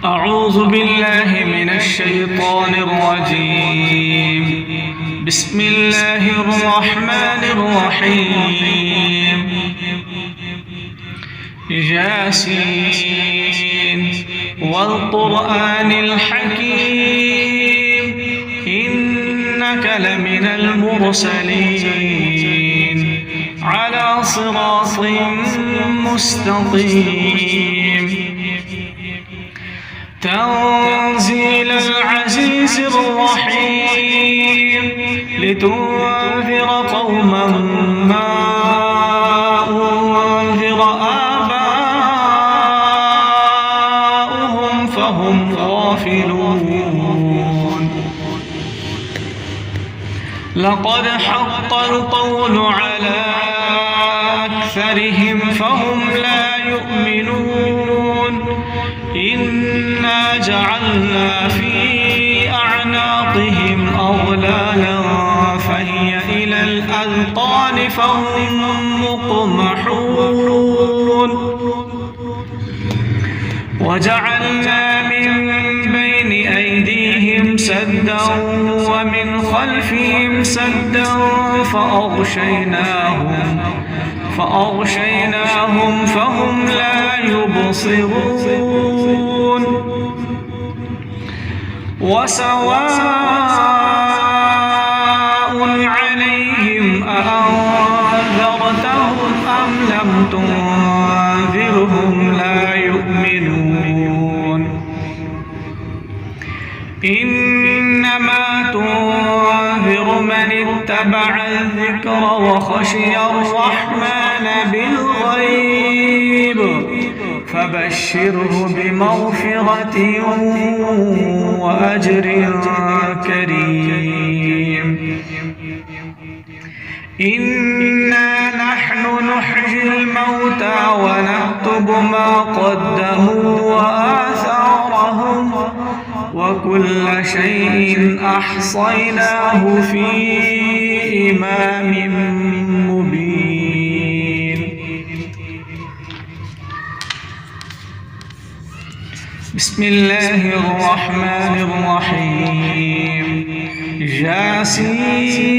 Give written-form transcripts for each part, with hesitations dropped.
أعوذ بالله من الشيطان الرجيم. بسم الله الرحمن الرحيم. ياسين والقرآن الحكيم إنك لمن المرسلين على صراط مستقيم. تنزيل العزيز الرحيم لتنذر قوما ما أنذر آباؤهم فهم غافلون. لقد حق القول على أكثرهم فهم لا يؤمنون. إنا جعلنا في أعناقهم أغلالا فهي إلى الأذقان فهم مقمحون. وجعلنا من بين أيديهم سدا ومن خلفهم سدا فأغشيناهم فهم لا يبصرون. وسواء عليهم أأنذرتهم أم لم تنذرهم لا يؤمنون. إنما تنذر من اتبع الذكر وخشي الرحمن بالغيب فبشره بمغفرة وأجر كريم. إنا نحن نحيي الموتى ونكتب ما قدموا وآثارهم وكل شيء أحصيناه في إمام مبين. بسم الله الرحمن الرحيم. ياسين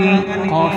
القف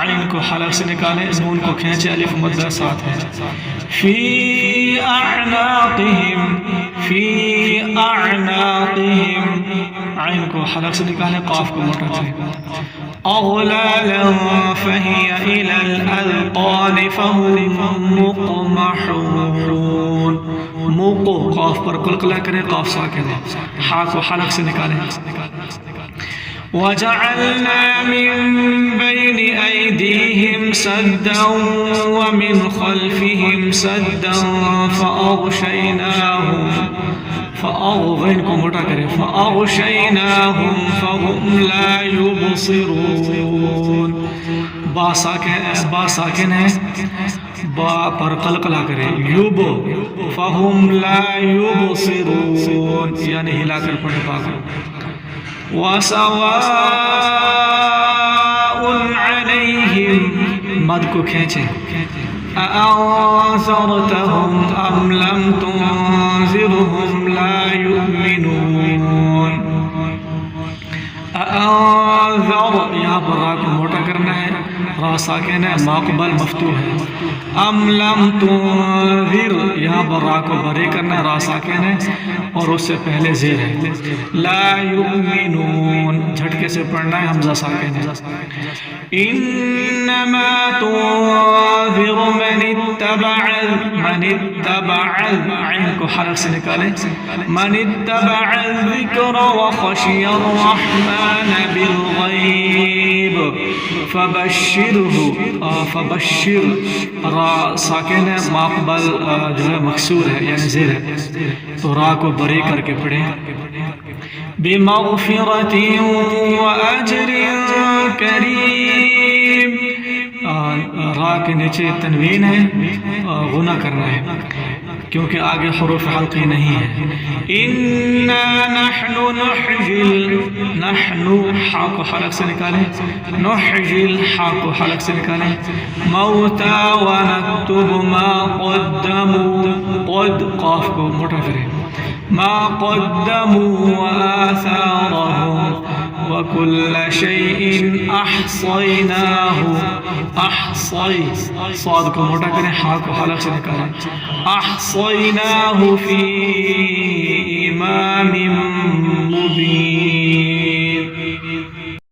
عین کو حلق سے نکالیں، نون کو کھینچے، الف مدہ ساتھ ہے. فی اعناقہم، فی اعناقہم، عین کو حلق سے نکالیں، قاف کو موٹا کریں. اغلالا فہی الی الاذقان فہم مقمحون. موقو قاف پر قلقلہ کریں، قاف ساکن ہے، ہا کو حلق سے نکالیں. وَجَعَلْنَا مِن بَيْنِ أَيْدِيهِمْ سَدًّا وَمِنْ خَلْفِهِمْ سَدًّا فَأَغْشَيْنَاهُمْ فَأَغْوَيْن کو موٹا کریں، فَأَغْشَيْنَاهُمْ فَهُمْ لَا يُبْصِرُونَ. با ساکن ہے، با پر قلقلہ کریں، یوبو فَهُمْ لَا يُبْصِرُونَ، یعنی ہلا کر پڑھیں با کو. وَسَوَاءٌ عَلَيْهِمْ، مد کو کھینچیں، أَأَنذَرْتَهُمْ أَمْ لَمْ تُنذِرْهُمْ لَا يُؤْمِنُونَ. أَأَنذَرْ، یہاں پر را کو موٹا کرنا ہے، را ساکن ہے، ماقبل مفتوح ہے. ام لم تنذر، یہاں پر را کو بری کرنا ہے، را ساکن ہے اور اس سے پہلے زیر ہے. لا یؤمنون، جھٹکے سے پڑھنا ہے، حمزہ ساکن ہے. انما تنذر من اتبع، عین کو حلق سے نکالیں، من اتبع الذکر وخشی الرحمن بالغیب فبشرہ. فبشر، را ساکن ہے، ماقبل جو ہے مکسور ہے یعنی زیر ہے، تو را کو بری کر کے پڑھیں. بمغفرۃ واجر کریم، را کے نیچے تنوین ہے، غنہ کرنا ہے کیونکہ آگے حروف حلقی نہیں ہے. انا نحن نحجل، نحن حا کو حلق سے نکالیں، نحجل حا کو حلق سے نکالیں. موتا ونکتب ما قدموا، قد قاف کو موٹا کریں، ما قدموا وآثارهم وكل شيء احصيناه. احصی، صاد کو موٹا کریں، ہا کو حلق سے نکالیں. احصیناہ فی امام مبین.